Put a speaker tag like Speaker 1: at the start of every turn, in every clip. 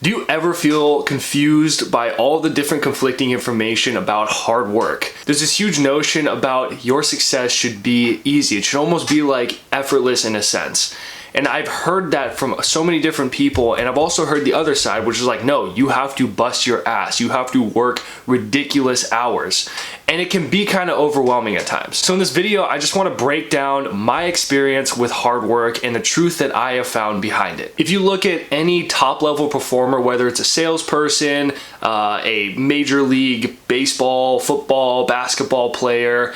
Speaker 1: Do you ever feel confused by all the different conflicting information about hard work? There's this huge notion about your success should be easy. It should almost be like effortless in a sense. And I've heard that from so many different people, and I've also heard the other side, which is like, no, you have to bust your ass. You have to work ridiculous hours. And it can be kind of overwhelming at times. So in this video, I just want to break down my experience with hard work and the truth that I have found behind it. If you look at any top level performer, whether it's a salesperson, a major league baseball, football, basketball player,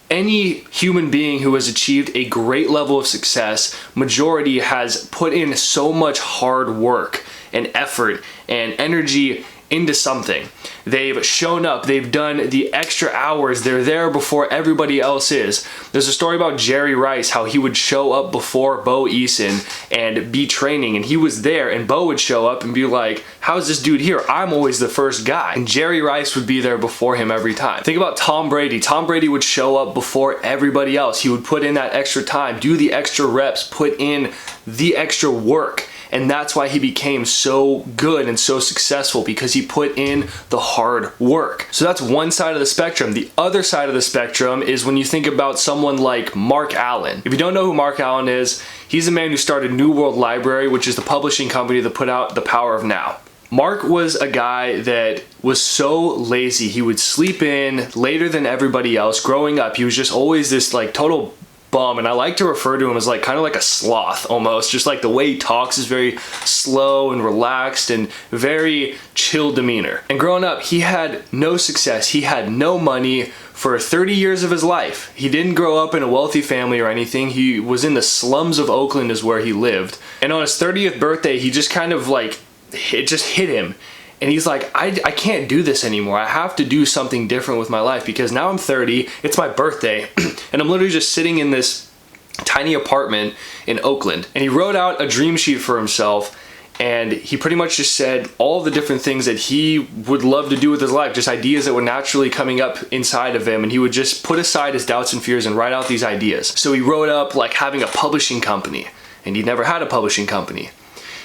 Speaker 1: any human being who has achieved a great level of success, majority has put in so much hard work and effort and energy into something. They've shown up, they've done the extra hours, they're there before everybody else is. There's a story about Jerry Rice, how he would show up before Bo Eason and be training, and he was there, and Bo would show up and be like, how's this dude here? I'm always the first guy. And Jerry Rice would be there before him every time. Think about Tom Brady. Tom Brady would show up before everybody else. He would put in that extra time, do the extra reps, put in the extra work. And that's why he became so good and so successful, because he put in the hard work. So that's one side of the spectrum. The other side of the spectrum is when you think about someone like Mark Allen. If you don't know who Mark Allen is, he's a man who started New World Library, which is the publishing company that put out The Power of Now. Mark was a guy that was so lazy. He would sleep in later than everybody else. Growing up, he was just always this like total bum, and I like to refer to him as like kind of like a sloth almost. Just like the way he talks is very slow and relaxed and very chill demeanor. And growing up, he had no success. He had no money for 30 years of his life. He didn't grow up in a wealthy family or anything. He was in the slums of Oakland is where he lived. And on his 30th birthday, he just kind of like, it just hit him. And he's like, I can't do this anymore. I have to do something different with my life, because now I'm 30, it's my birthday, and I'm literally just sitting in this tiny apartment in Oakland. And he wrote out a dream sheet for himself, and he pretty much just said all the different things that he would love to do with his life, just ideas that were naturally coming up inside of him, and he would just put aside his doubts and fears and write out these ideas. So he wrote up like having a publishing company, and he never had a publishing company.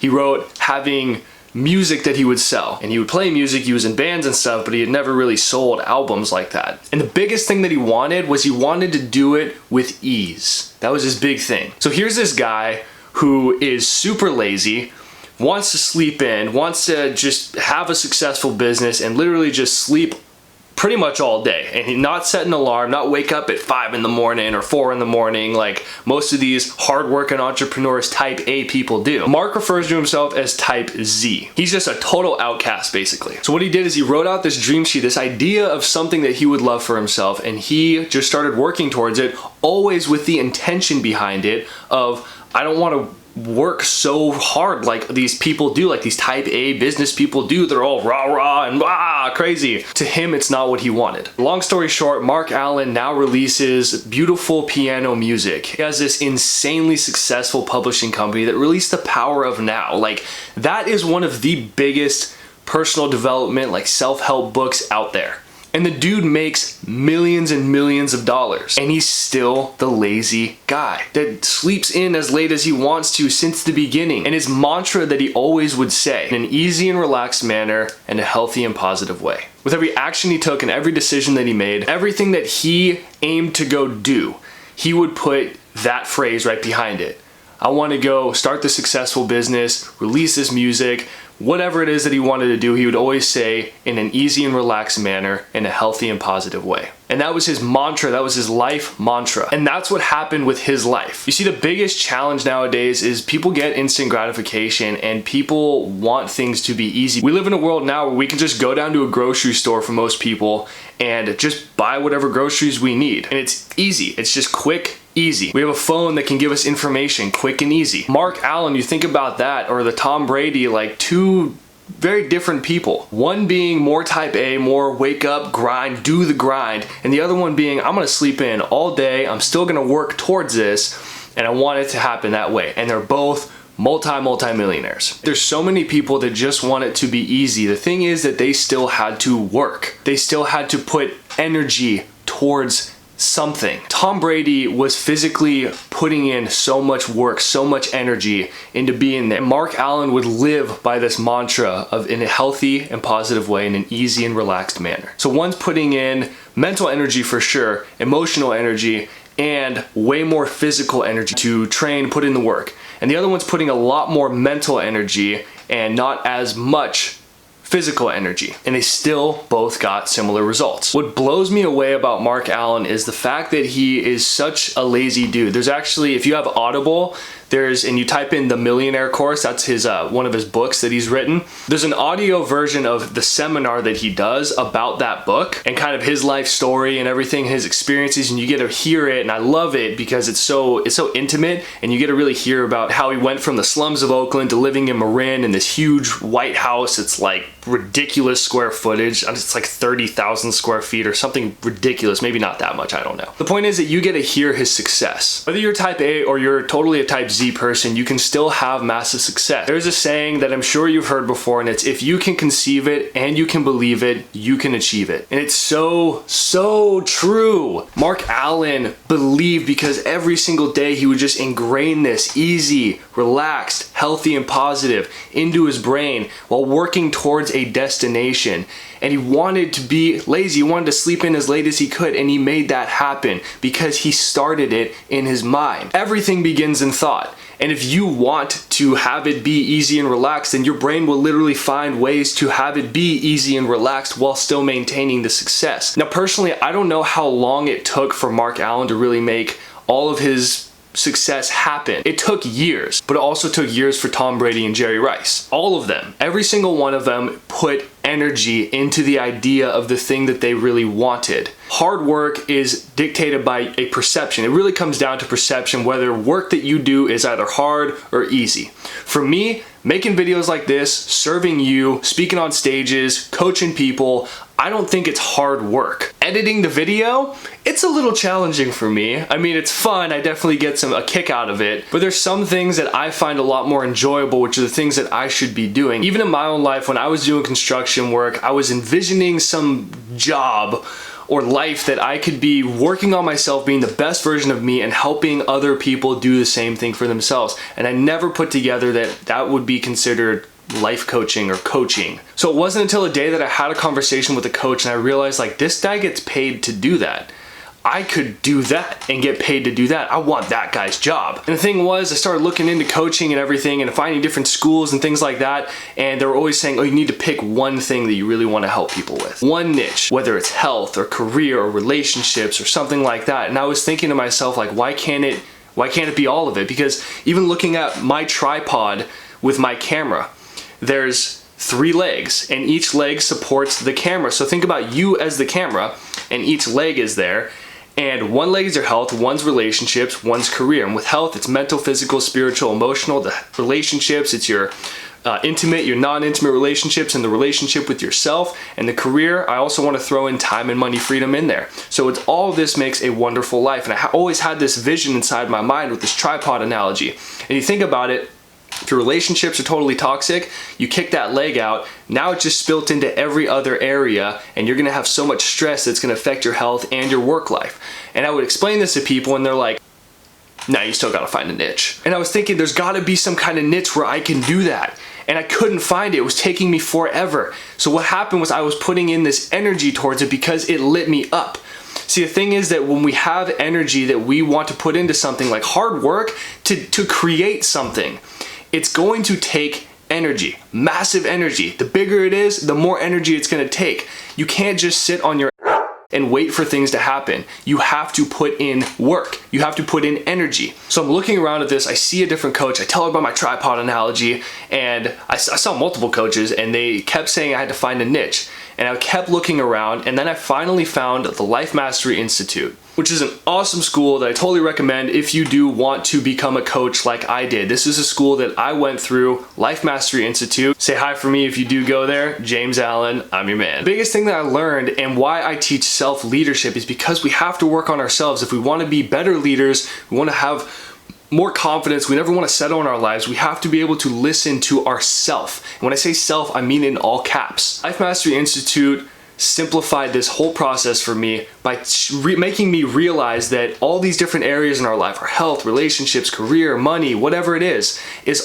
Speaker 1: He wrote having music that he would sell, and he would play music, he was in bands and stuff, but he had never really sold albums like that. And the biggest thing that he wanted was he wanted to do it with ease. That was his big thing. So here's this guy who is super lazy, wants to sleep in, wants to just have a successful business and literally just sleep pretty much all day, and he not set an alarm, not wake up at 5 in the morning or 4 in the morning like most of these hardworking entrepreneurs type A people do. Mark refers to himself as type Z. He's just a total outcast basically. So what he did is he wrote out this dream sheet, this idea of something that he would love for himself, and he just started working towards it, always with the intention behind it of, I don't want to work so hard like these people do, like these type A business people do. They're all rah and crazy. To him, it's not what he wanted. Long story short, Mark Allen now releases beautiful piano music. He has this insanely successful publishing company that released The Power of Now. Like, that is one of the biggest personal development, like self-help books out there. And the dude makes millions and millions of dollars. And he's still the lazy guy that sleeps in as late as he wants to since the beginning. And his mantra that he always would say, in an easy and relaxed manner and a healthy and positive way. With every action he took and every decision that he made, everything that he aimed to go do, he would put that phrase right behind it. I want to go start the successful business, release this music, whatever it is that he wanted to do, he would always say in an easy and relaxed manner, in a healthy and positive way. And that was his mantra, that was his life mantra. And that's what happened with his life. You see, the biggest challenge nowadays is people get instant gratification and people want things to be easy. We live in a world now where we can just go down to a grocery store for most people and just buy whatever groceries we need. And it's easy, it's just quick, easy. We have a phone that can give us information quick and easy. Mark Allen, you think about that, or the Tom Brady, like two very different people. One being more type A, more wake up, grind, do the grind, and the other one being, I'm gonna sleep in all day, I'm still gonna work towards this, and I want it to happen that way. And they're both multi-millionaires. There's so many people that just want it to be easy. The thing is that they still had to work. They still had to put energy towards something. Tom Brady was physically putting in so much work, so much energy into being there. Mark Allen would live by this mantra of in a healthy and positive way, in an easy and relaxed manner. So one's putting in mental energy for sure, emotional energy, and way more physical energy to train, put in the work. And the other one's putting a lot more mental energy and not as much physical energy, and they still both got similar results. What blows me away about Mark Allen is the fact that he is such a lazy dude. There's actually, if you have Audible, and you type in The Millionaire Course, that's his one of his books that he's written. There's an audio version of the seminar that he does about that book and kind of his life story and everything, his experiences, and you get to hear it, and I love it because it's so intimate, and you get to really hear about how he went from the slums of Oakland to living in Marin in this huge white house. It's like ridiculous square footage. It's like 30,000 square feet or something ridiculous. Maybe not that much, I don't know. The point is that you get to hear his success. Whether you're type A or you're totally a type Z person, you can still have massive success. There's a saying that I'm sure you've heard before, and it's if you can conceive it and you can believe it, you can achieve it. And it's so true. Mark Allen believed, because every single day he would just ingrain this easy, relaxed, healthy, and positive into his brain while working towards a destination. And he wanted to be lazy. He wanted to sleep in as late as he could, and he made that happen because he started it in his mind. Everything begins in thought. And if you want to have it be easy and relaxed, then your brain will literally find ways to have it be easy and relaxed while still maintaining the success. Now, personally, I don't know how long it took for Mark Allen to really make all of his success happen. It took years, but it also took years for Tom Brady and Jerry Rice. All of them, every single one of them put energy into the idea of the thing that they really wanted. Hard work is dictated by a perception. It really comes down to perception, whether work that you do is either hard or easy. For me, making videos like this, serving you, speaking on stages, coaching people, I don't think it's hard work. Editing the video, it's a little challenging for me. I mean, it's fun. I definitely get a kick out of it, but there's some things that I find a lot more enjoyable, which are the things that I should be doing. Even in my own life, when I was doing construction work, I was envisioning some job or life that I could be working on myself, being the best version of me and helping other people do the same thing for themselves. And I never put together that would be considered life coaching or coaching. So it wasn't until a day that I had a conversation with a coach and I realized, like, this guy gets paid to do that. I could do that and get paid to do that. I want that guy's job. And the thing was, I started looking into coaching and everything and finding different schools and things like that. And they were always saying, oh, you need to pick one thing that you really want to help people with. One niche, whether it's health or career or relationships or something like that. And I was thinking to myself, like, why can't it be all of it? Because even looking at my tripod with my camera, there's 3 legs and each leg supports the camera. So think about you as the camera and each leg is there. And one leg is your health, one's relationships, one's career. And with health, it's mental, physical, spiritual, emotional. The relationships, it's your intimate, your non-intimate relationships, and the relationship with yourself. And the career, I also want to throw in time and money freedom in there. So it's all this makes a wonderful life. And I always had this vision inside my mind with this tripod analogy. And you think about it, if your relationships are totally toxic, you kick that leg out, now it's just spilt into every other area, and you're gonna have so much stress that's gonna affect your health and your work life. And I would explain this to people and they're like, nah, you still gotta find a niche. And I was thinking, there's gotta be some kind of niche where I can do that. And I couldn't find it. It was taking me forever. So what happened was I was putting in this energy towards it because it lit me up. See, the thing is that when we have energy that we want to put into something like hard work to create something, it's going to take energy, massive energy. The bigger it is, the more energy it's gonna take. You can't just sit on your and wait for things to happen. You have to put in work. You have to put in energy. So I'm looking around at this, I see a different coach, I tell her about my tripod analogy, and I saw multiple coaches and they kept saying I had to find a niche. And I kept looking around, and then I finally found the Life Mastery Institute, which is an awesome school that I totally recommend if you do want to become a coach like I did. This is a school that I went through, Life Mastery Institute. Say hi for me if you do go there. James Allen, I'm your man. The biggest thing that I learned and why I teach self-leadership is because we have to work on ourselves. If we want to be better leaders, we want to have more confidence, we never want to settle in our lives, we have to be able to listen to ourself. And when I say self, I mean in all caps. Life Mastery Institute simplified this whole process for me by making me realize that all these different areas in our life, our health, relationships, career, money, whatever it is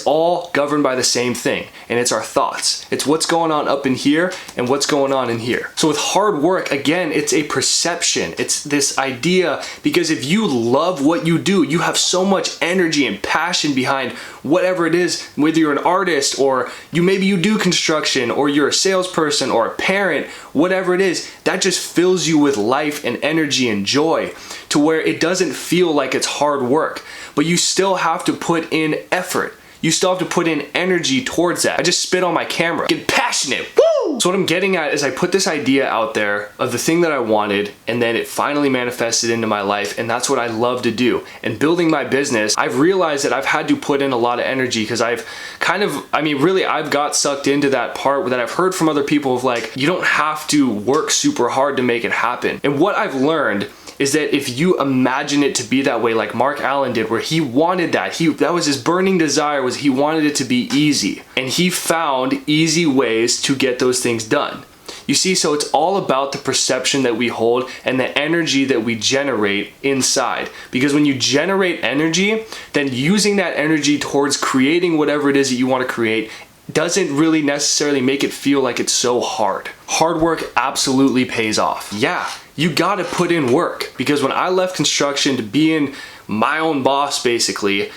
Speaker 1: all governed by the same thing, and it's our thoughts. It's what's going on up in here and what's going on in here. So with hard work, again, it's a perception. It's this idea, because if you love what you do, you have so much energy and passion behind whatever it is, whether you're an artist or maybe you do construction or you're a salesperson or a parent, whatever it is, that just fills you with life and energy and joy to where it doesn't feel like it's hard work, but you still have to put in effort. You still have to put in energy towards that. I just spit on my camera. Get passionate. Woo! So what I'm getting at is I put this idea out there of the thing that I wanted, and then it finally manifested into my life, and that's what I love to do. And building my business, I've realized that I've had to put in a lot of energy because I've got sucked into that part that I've heard from other people of like, you don't have to work super hard to make it happen. And what I've learned is that if you imagine it to be that way, like Mark Allen did, where he wanted that was his burning desire, was he wanted it to be easy, and he found easy ways to get those things done. You see, so it's all about the perception that we hold and the energy that we generate inside. Because when you generate energy, then using that energy towards creating whatever it is that you want to create doesn't really necessarily make it feel like it's so hard. Hard work absolutely pays off. Yeah, you gotta put in work, because when I left construction to being my own boss, basically,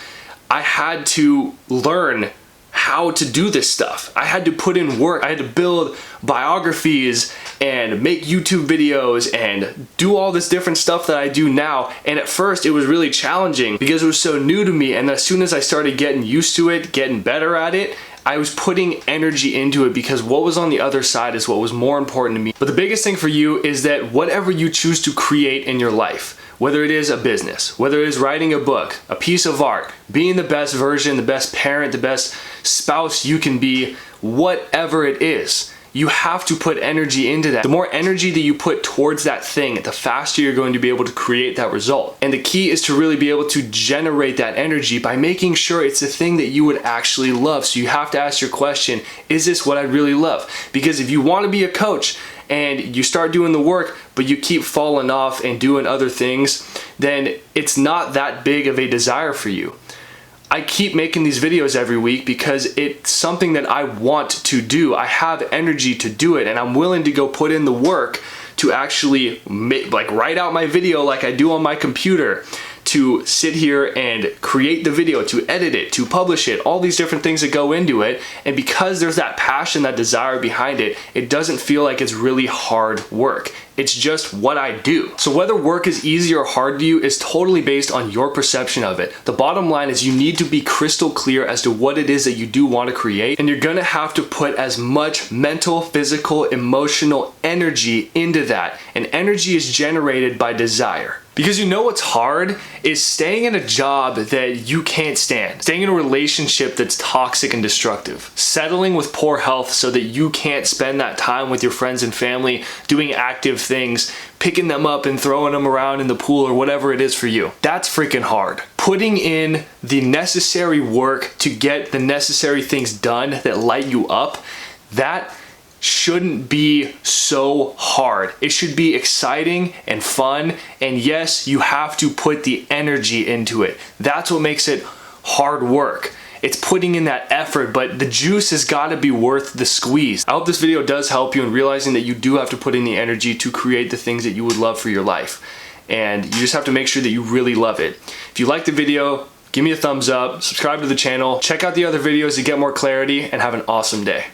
Speaker 1: I had to learn how to do this stuff. I had to put in work. I had to build biographies and make YouTube videos and do all this different stuff that I do now. And at first it was really challenging because it was so new to me. And as soon as I started getting used to it, getting better at it, I was putting energy into it, because what was on the other side is what was more important to me. But the biggest thing for you is that whatever you choose to create in your life, whether it is a business, whether it is writing a book, a piece of art, being the best version, the best parent, the best spouse you can be, whatever it is, you have to put energy into that. The more energy that you put towards that thing, the faster you're going to be able to create that result. And the key is to really be able to generate that energy by making sure it's the thing that you would actually love. So you have to ask your question, is this what I really love? Because if you want to be a coach and you start doing the work, but you keep falling off and doing other things, then it's not that big of a desire for you. I keep making these videos every week because it's something that I want to do. I have energy to do it, and I'm willing to go put in the work to actually write out my video like I do on my computer, to sit here and create the video, to edit it, to publish it, all these different things that go into it. And because there's that passion, that desire behind it, it doesn't feel like it's really hard work. It's just what I do. So whether work is easy or hard to you is totally based on your perception of it. The bottom line is you need to be crystal clear as to what it is that you do want to create, and you're gonna have to put as much mental, physical, emotional energy into that. And energy is generated by desire. Because you know what's hard is staying in a job that you can't stand, staying in a relationship that's toxic and destructive, settling with poor health so that you can't spend that time with your friends and family doing active things, picking them up and throwing them around in the pool or whatever it is for you. That's freaking hard. Putting in the necessary work to get the necessary things done that light you up, that shouldn't be so hard. It should be exciting and fun, and yes, you have to put the energy into it. That's what makes it hard work. It's putting in that effort, but the juice has got to be worth the squeeze. I hope this video does help you in realizing that you do have to put in the energy to create the things that you would love for your life. And you just have to make sure that you really love it. If you like the video, give me a thumbs up, subscribe to the channel, check out the other videos to get more clarity, and have an awesome day.